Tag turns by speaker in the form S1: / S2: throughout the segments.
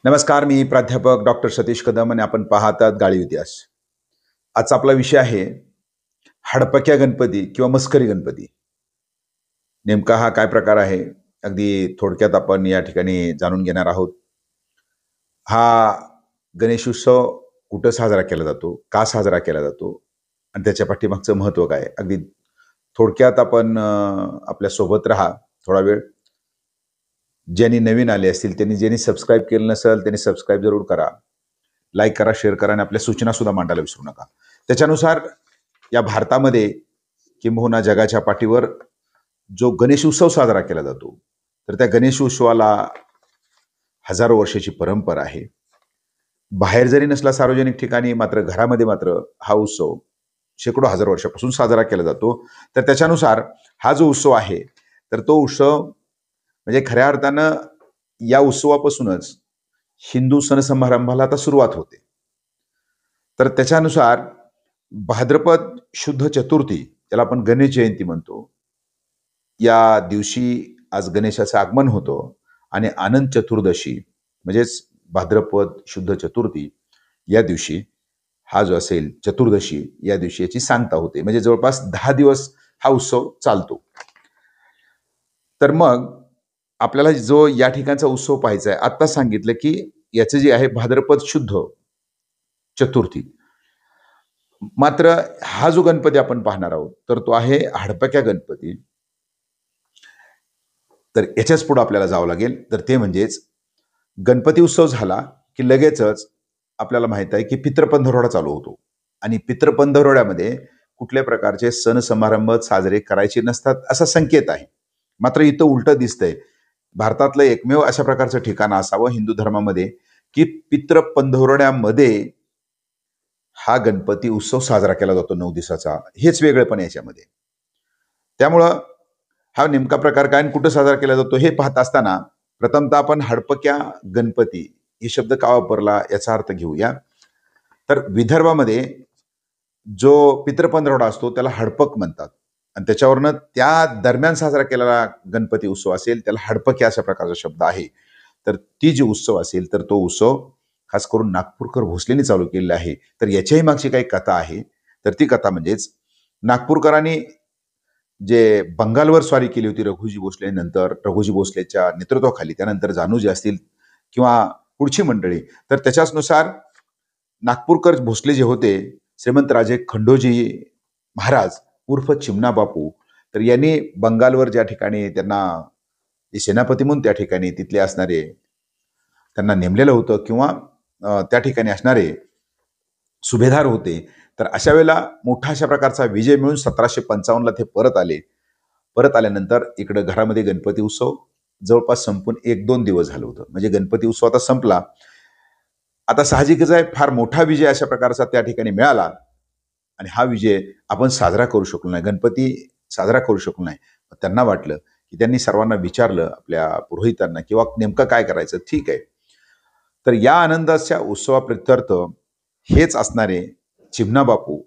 S1: नमस्कार, मी प्राध्यापक डॉक्टर सतीश कदम आणि आपण पाहतात गाळीव इतिहास. आजचा आपला विषय आहे हडपक्या गणपती किंवा मस्करी गणपती. नेमका हा काय प्रकार आहे? अगदी थोडक्यात आपण या ठिकाणी जाणून घेणार आहोत. हा गणेशोत्सव कुठं साजरा केला जातो? का साजरा केला जातो? आणि त्याच्या पाठीमागचं महत्त्व काय? अगदी थोडक्यात आपण आपल्या सोबत राहा थोडा वेळ. ज्यांनी नवीन आले असतील, ज्यांनी सबस्क्राईब केलं नसेल, त्यांनी सबस्क्राईब जरूर करा. लाईक करा, शेअर करा आणि आपल्या सूचना सुद्धा मांडायला विसरू नका. त्याच्यानुसार या भारतामध्ये किंबहुना जगाच्या पाठीवर जो गणेश उत्सव साजरा केला जातो, तर त्या गणेश उत्सवाला हजारो वर्षाची परंपरा आहे. बाहेर जरी नसला सार्वजनिक ठिकाणी, मात्र घरामध्ये मात्र हा उत्सव शेकडो हजार वर्षापासून साजरा केला जातो. तर त्याच्यानुसार हा जो उत्सव आहे, तर तो उत्सव म्हणजे खऱ्या अर्थानं या उत्सवापासूनच हिंदू सण समारंभाला आता सुरुवात होते. तर त्याच्यानुसार भाद्रपद शुद्ध चतुर्थी, त्याला आपण गणेश जयंती म्हणतो, या दिवशी आज गणेशाचं आगमन होतं आणि अनंत चतुर्दशी म्हणजेच भाद्रपद शुद्ध चतुर्थी या दिवशी हा जो असेल चतुर्दशी या दिवशी याची सांगता होते. म्हणजे जवळपास 10 दिवस हा उत्सव चालतो. तर मग आपल्याला जो या ठिकाणचा उत्सव पाहायचा आहे, आत्ता सांगितलं की याचं जे आहे भाद्रपद शुद्ध चतुर्थी. मात्र हा जो गणपती आपण पाहणार आहोत, तर तो आहे हडपक्या गणपती. तर याच्याच पुढे आपल्याला जावं लागेल. तर ते म्हणजेच गणपती उत्सव झाला की लगेचच आपल्याला माहित आहे की पितृपंधरवडा चालू होतो आणि पितृपंधरवड्यामध्ये कुठल्या प्रकारचे सण समारंभ साजरे करायचे नसतात असा संकेत आहे. मात्र इथं उलटं दिसतंय. भारतातलं एकमेव अशा प्रकारचं ठिकाण असावं हिंदू धर्मामध्ये की पितृपंधरवड्यामध्ये हा गणपती उत्सव साजरा केला जातो 9 दिवसाचा. हेच वेगळेपण याच्यामध्ये. त्यामुळं हा नेमका प्रकार काय आणि कुठं साजरा केला जातो हे पाहत असताना प्रथमतः आपण हडपक्या गणपती हे शब्द का वापरला याचा अर्थ घेऊया. तर विदर्भामध्ये जो पितृपंधरवडा असतो त्याला हडपक म्हणतात आणि त्याच्यावरनं त्या दरम्यान साजरा केलेला गणपती उत्सव असेल त्याला हडपक्या अशा प्रकारचा शब्द आहे. तर ती जी उत्सव असेल तर तो उत्सव खास करून नागपूरकर भोसलेंनी चालू केलेला आहे. तर याच्याही मागची काही कथा आहे. तर ती कथा म्हणजेच नागपूरकरांनी जे बंगालवर स्वारी केली होती रघुजी भोसले, नंतर रघुजी भोसलेच्या नेतृत्वाखाली, त्यानंतर जानूजी असतील किंवा पुढची मंडळी, तर त्याच्याचनुसार नागपूरकर भोसले जे होते, श्रीमंतराजे खंडोजी महाराज उर्फ चिमणा बापू, तर यांनी बंगालवर ज्या ठिकाणी त्यांना सेनापती म्हणून त्या ठिकाणी तिथले असणारे त्यांना नेमलेलं होतं किंवा त्या ठिकाणी असणारे सुभेदार होते. तर अशा वेळेला मोठा अशा प्रकारचा विजय मिळून 1755ला ते परत आले. परत आल्यानंतर इकडं घरामध्ये गणपती उत्सव जवळपास संपून 1-2 दिवस झालं होतं. म्हणजे गणपती उत्सव आता संपला. आता साहजिकच आहे फार मोठा विजय अशा प्रकारचा त्या ठिकाणी मिळाला आणि हा विजय आपण साजरा करू शकलो नाही. गणपती साजरा करू शकलो नाही. त्यांना वाटलं की त्यांनी सर्वांना विचारलं आपल्या पुरोहितांना किंवा नेमकं काय करायचं? ठीक आहे. तर या आनंदाच्या उत्सवाप्रित्यर्थ हेच असणारे चिमणा बापू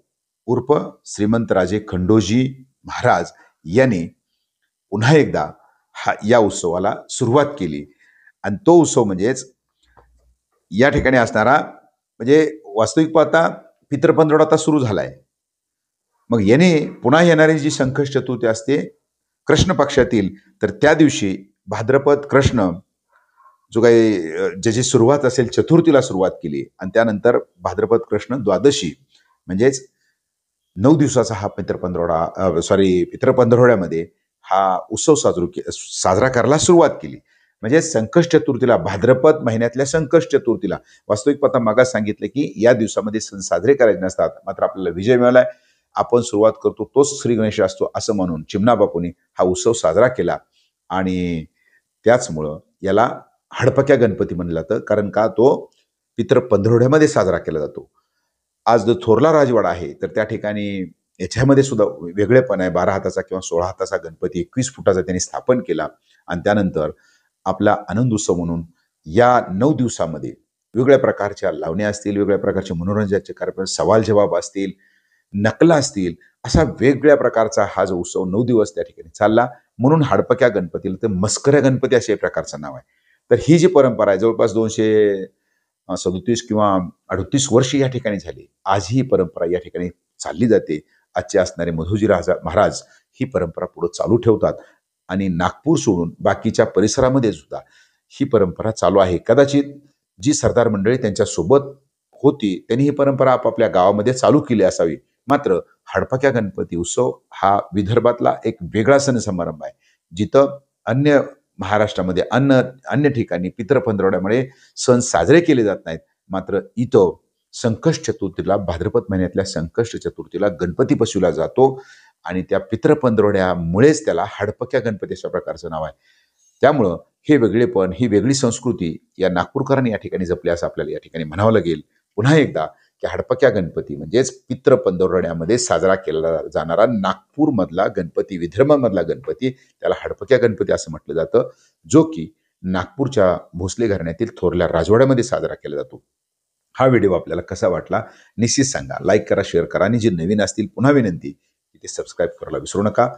S1: उर्फ श्रीमंतराजे खंडोजी महाराज यांनी पुन्हा एकदा या उत्सवाला सुरुवात केली आणि तो उत्सव म्हणजेच या ठिकाणी असणारा म्हणजे वास्तविक पाहता पितृपंधरवडा आता सुरू झालाय. मग याने पुन्हा येणारी जी संकष्ट चतुर्थी असते कृष्ण पक्षातील, तर त्या दिवशी भाद्रपद कृष्ण जो काही ज्याची सुरुवात असेल चतुर्थीला सुरुवात केली आणि त्यानंतर भाद्रपद कृष्ण द्वादशी म्हणजेच 9 दिवसाचा हा पितृपंधरवड्यामध्ये हा उत्सव साजरा करायला सुरुवात केली. म्हणजे संकष्ट चतुर्थीला, भाद्रपद महिन्यातल्या संकष्ट चतुर्थीला, वास्तविक पाहता मागास सांगितलं की या दिवसामध्ये सण साजरे करायचे नसतात, मात्र आपल्याला विजय मिळालाय, आपण सुरुवात करतो, तोच श्री गणेश असतो असं म्हणून चिमणा बापूंनी हा उत्सव साजरा केला आणि त्याचमुळं याला हडपक्या गणपती म्हणलं जातं. कारण का तो पितृपंधरवड्यामध्ये साजरा केला जातो. आज जो थोरला राजवाडा आहे तर त्या ठिकाणी याच्यामध्ये सुद्धा वेगळेपण आहे. 12 हाताचा किंवा 16 हाताचा गणपती 21 फुटाचा त्यांनी स्थापन केला आणि त्यानंतर आपला आनंद उत्सव म्हणून या 9 दिवसामध्ये वेगवेगळ्या प्रकारच्या लावण्या असतील, वेगवेगळ्या प्रकारचे मनोरंजनाचे कार्यक्रम, सवाल जवाब असतील, नकला असतील, असा वेगवेगळ्या प्रकारचा हा जो उत्सव 9 दिवस त्या ठिकाणी चालला. म्हणून हडपक्या गणपतीला तर मस्कऱ्या गणपती अशा प्रकारचं नाव आहे. तर ही जी परंपरा आहे जवळपास 237 किंवा 38 वर्ष या ठिकाणी झाली. आजही ही परंपरा या ठिकाणी चालली जाते. आजचे असणारे मधुजी महाराज ही परंपरा पुढे चालू ठेवतात आणि नागपूर सोडून बाकीच्या परिसरामध्ये सुद्धा ही परंपरा चालू आहे. कदाचित जी सरदार मंडळी त्यांच्यासोबत होती त्यांनी ही परंपरा आपापल्या गावामध्ये चालू केली असावी. मात्र हडपक्या गणपती उत्सव हा विदर्भातला एक वेगळा सण समारंभ आहे. जिथं अन्य महाराष्ट्रामध्ये अन्य ठिकाणी पितृपंधरवड्यामुळे सण साजरे केले जात नाहीत. मात्र इथं संकष्ट चतुर्थीला भाद्रपद महिन्यातल्या संकष्ट चतुर्थीला गणपती बसविला जातो आणि त्या पितृपंधरवड्यामुळेच त्याला हडपक्या गणपती अशा प्रकारचं नाव आहे. त्यामुळं हे वेगळेपण, ही वेगळी संस्कृती या नागपूरकरांनी या ठिकाणी जपली असं आपल्याला या ठिकाणी म्हणावं लागेल. पुन्हा एकदा की हडपक्या गणपती म्हणजेच पितृपंधरवड्यामध्ये साजरा केला जाणारा नागपूरमधला गणपती, विदर्भामधला गणपती, त्याला हडपक्या गणपती असं म्हटलं जातं, जो की नागपूरच्या भोसले घराण्यातील थोरल्या राजवाड्यामध्ये साजरा केला जातो. हा व्हिडिओ आपल्याला कसा वाटला निश्चित सांगा. लाईक करा, शेअर करा आणि जे नवीन असतील पुन्हा विनंती की ते सबस्क्राईब करायला विसरू नका.